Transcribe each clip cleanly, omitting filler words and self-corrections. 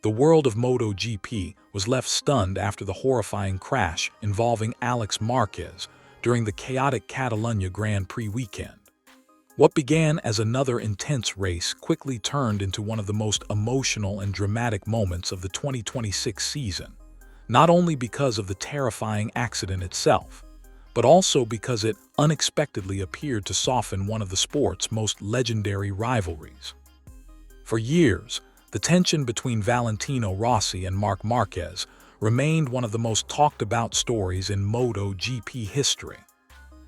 The world of MotoGP was left stunned after the horrifying crash involving Álex Márquez during the chaotic Catalunya Grand Prix weekend. What began as another intense race quickly turned into one of the most emotional and dramatic moments of the 2026 season, not only because of the terrifying accident itself, but also because it unexpectedly appeared to soften one of the sport's most legendary rivalries. For years, the tension between Valentino Rossi and Marc Márquez remained one of the most talked-about stories in MotoGP history.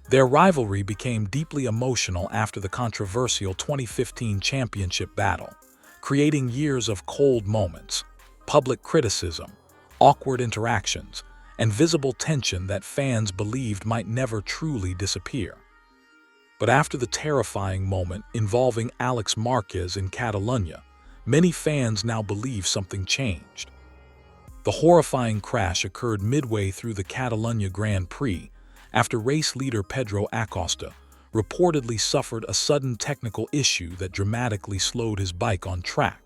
Their rivalry became deeply emotional after the controversial 2015 championship battle, creating years of cold moments, public criticism, awkward interactions, and visible tension that fans believed might never truly disappear. But after the terrifying moment involving Álex Márquez in Catalunya, many fans now believe something changed. The horrifying crash occurred midway through the Catalunya Grand Prix after race leader Pedro Acosta reportedly suffered a sudden technical issue that dramatically slowed his bike on track.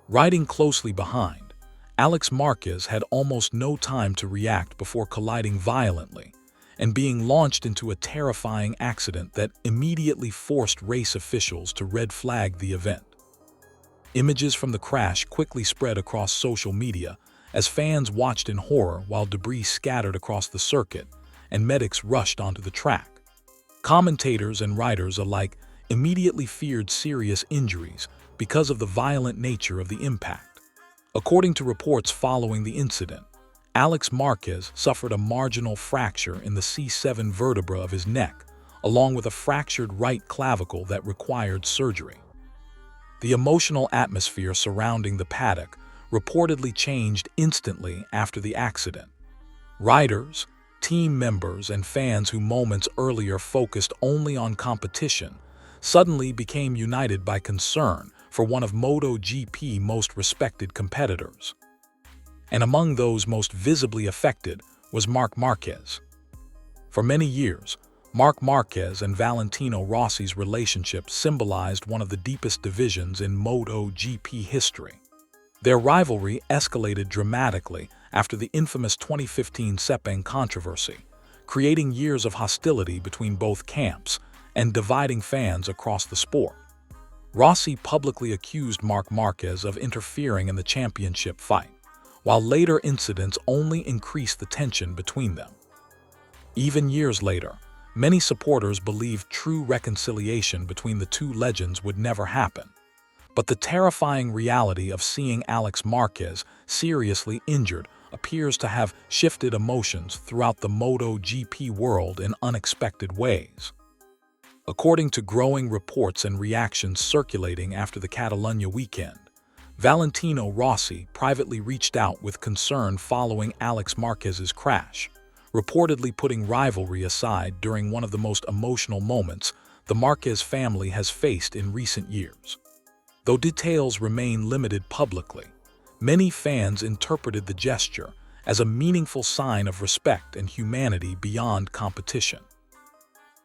Riding closely behind, Álex Márquez had almost no time to react before colliding violently and being launched into a terrifying accident that immediately forced race officials to red flag the event. Images from the crash quickly spread across social media as fans watched in horror while debris scattered across the circuit and medics rushed onto the track. Commentators and riders alike immediately feared serious injuries because of the violent nature of the impact. According to reports following the incident, Álex Márquez suffered a marginal fracture in the C7 vertebra of his neck, along with a fractured right clavicle that required surgery. The emotional atmosphere surrounding the paddock reportedly changed instantly after the accident. Riders, team members, and fans who moments earlier focused only on competition suddenly became united by concern for one of MotoGP's most respected competitors. And among those most visibly affected was Marc Márquez. For many years, Marc Márquez and Valentino Rossi's relationship symbolized one of the deepest divisions in MotoGP history. Their rivalry escalated dramatically after the infamous 2015 Sepang controversy, creating years of hostility between both camps and dividing fans across the sport. Rossi publicly accused Marc Márquez of interfering in the championship fight, while later incidents only increased the tension between them. Even years later, many supporters believed true reconciliation between the two legends would never happen. But the terrifying reality of seeing Álex Márquez seriously injured appears to have shifted emotions throughout the MotoGP world in unexpected ways. According to growing reports and reactions circulating after the Catalunya weekend, Valentino Rossi privately reached out with concern following Álex Márquez's crash, reportedly putting rivalry aside during one of the most emotional moments the Márquez family has faced in recent years. Though details remain limited publicly, many fans interpreted the gesture as a meaningful sign of respect and humanity beyond competition.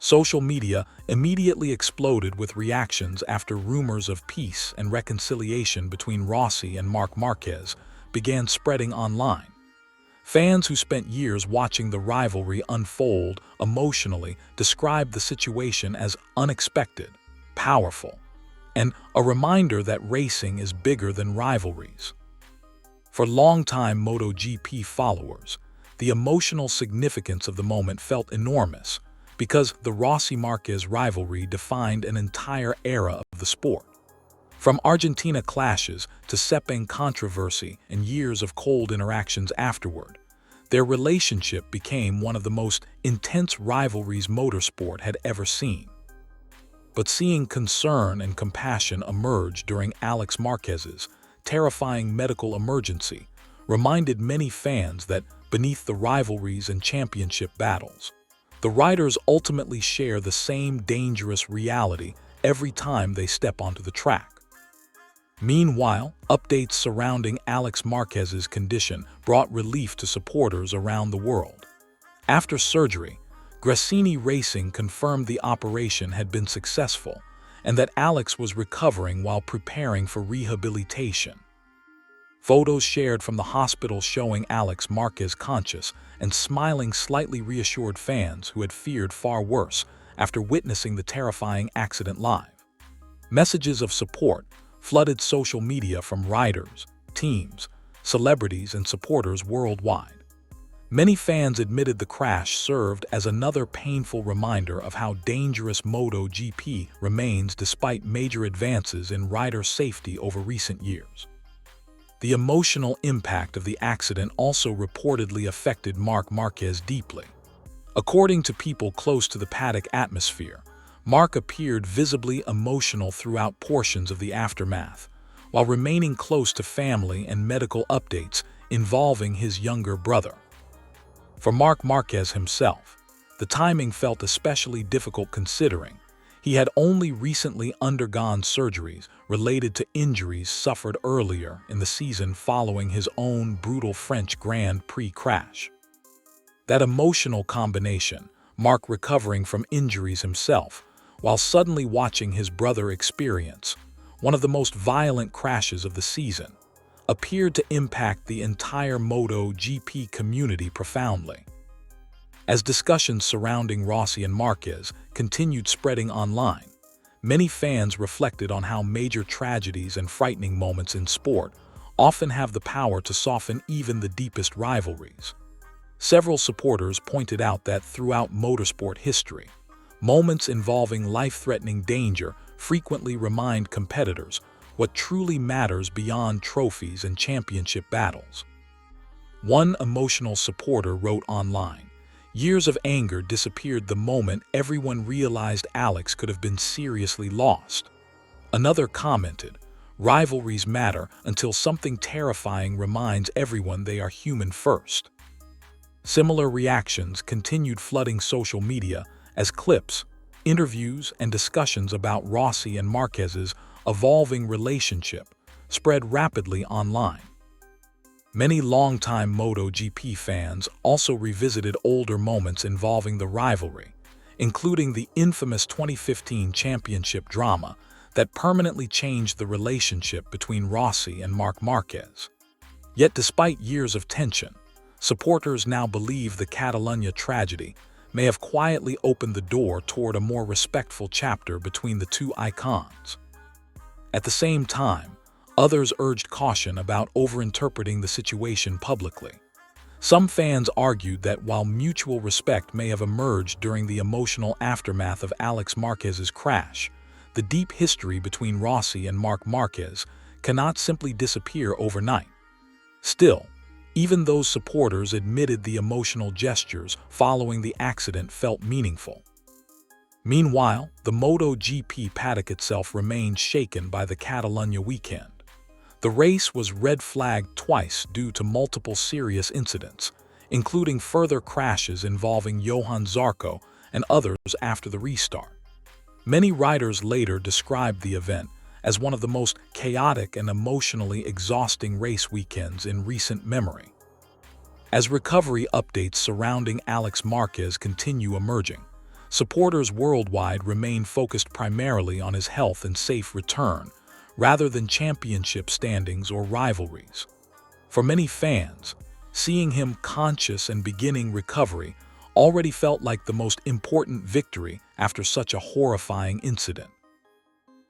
Social media immediately exploded with reactions after rumors of peace and reconciliation between Rossi and Marc Márquez began spreading online. Fans who spent years watching the rivalry unfold emotionally described the situation as unexpected, powerful, and a reminder that racing is bigger than rivalries. For longtime MotoGP followers, the emotional significance of the moment felt enormous, because the Rossi-Márquez rivalry defined an entire era of the sport. From Argentina clashes to Sepang controversy and years of cold interactions afterward, their relationship became one of the most intense rivalries motorsport had ever seen. But seeing concern and compassion emerge during Álex Márquez's terrifying medical emergency reminded many fans that beneath the rivalries and championship battles, the riders ultimately share the same dangerous reality every time they step onto the track. Meanwhile, updates surrounding Álex Márquez's condition brought relief to supporters around the world. After surgery, Gresini Racing confirmed the operation had been successful and that Álex was recovering while preparing for rehabilitation. Photos shared from the hospital showing Álex Márquez conscious and smiling slightly reassured fans who had feared far worse after witnessing the terrifying accident live. Messages of support flooded social media from riders, teams, celebrities, and supporters worldwide. Many fans admitted the crash served as another painful reminder of how dangerous MotoGP remains despite major advances in rider safety over recent years. The emotional impact of the accident also reportedly affected Marc Márquez deeply. According to people close to the paddock atmosphere, Marc appeared visibly emotional throughout portions of the aftermath, while remaining close to family and medical updates involving his younger brother. For Marc Márquez himself, the timing felt especially difficult considering he had only recently undergone surgeries related to injuries suffered earlier in the season following his own brutal French Grand Prix crash. That emotional combination, Marc recovering from injuries himself, while suddenly watching his brother experience one of the most violent crashes of the season, appeared to impact the entire MotoGP community profoundly. As discussions surrounding Rossi and Marquez continued spreading online, many fans reflected on how major tragedies and frightening moments in sport often have the power to soften even the deepest rivalries. Several supporters pointed out that throughout motorsport history, moments involving life-threatening danger frequently remind competitors what truly matters beyond trophies and championship battles. One emotional supporter wrote online, "Years of anger disappeared the moment everyone realized Álex could have been seriously lost." Another commented, "Rivalries matter until something terrifying reminds everyone they are human first." Similar reactions continued flooding social media as clips, interviews, and discussions about Rossi and Marquez's evolving relationship spread rapidly online. Many longtime MotoGP fans also revisited older moments involving the rivalry, including the infamous 2015 championship drama that permanently changed the relationship between Rossi and Marc Márquez. Yet despite years of tension, supporters now believe the Catalunya tragedy may have quietly opened the door toward a more respectful chapter between the two icons. At the same time, others urged caution about overinterpreting the situation publicly. Some fans argued that while mutual respect may have emerged during the emotional aftermath of Álex Márquez's crash, the deep history between Rossi and Marc Márquez cannot simply disappear overnight. Still, even those supporters admitted the emotional gestures following the accident felt meaningful. Meanwhile, the MotoGP paddock itself remained shaken by the Catalunya weekend. The race was red-flagged twice due to multiple serious incidents, including further crashes involving Johan Zarco and others after the restart. Many riders later described the event as one of the most chaotic and emotionally exhausting race weekends in recent memory. As recovery updates surrounding Álex Márquez continue emerging, supporters worldwide remain focused primarily on his health and safe return, rather than championship standings or rivalries. For many fans, seeing him conscious and beginning recovery already felt like the most important victory after such a horrifying incident.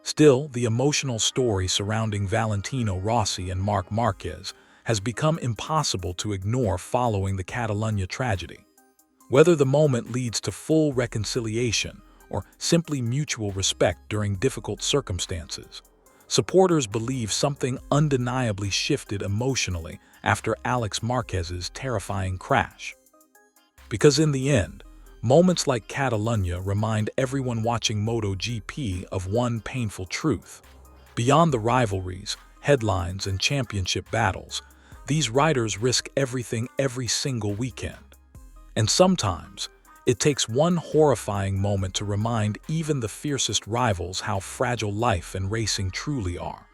Still, the emotional story surrounding Valentino Rossi and Marc Márquez has become impossible to ignore following the Catalunya tragedy. Whether the moment leads to full reconciliation or simply mutual respect during difficult circumstances, supporters believe something undeniably shifted emotionally after Álex Márquez's terrifying crash. Because in the end, moments like Catalunya remind everyone watching MotoGP of one painful truth. Beyond the rivalries, headlines, and championship battles, these riders risk everything every single weekend. And sometimes, it takes one horrifying moment to remind even the fiercest rivals how fragile life and racing truly are.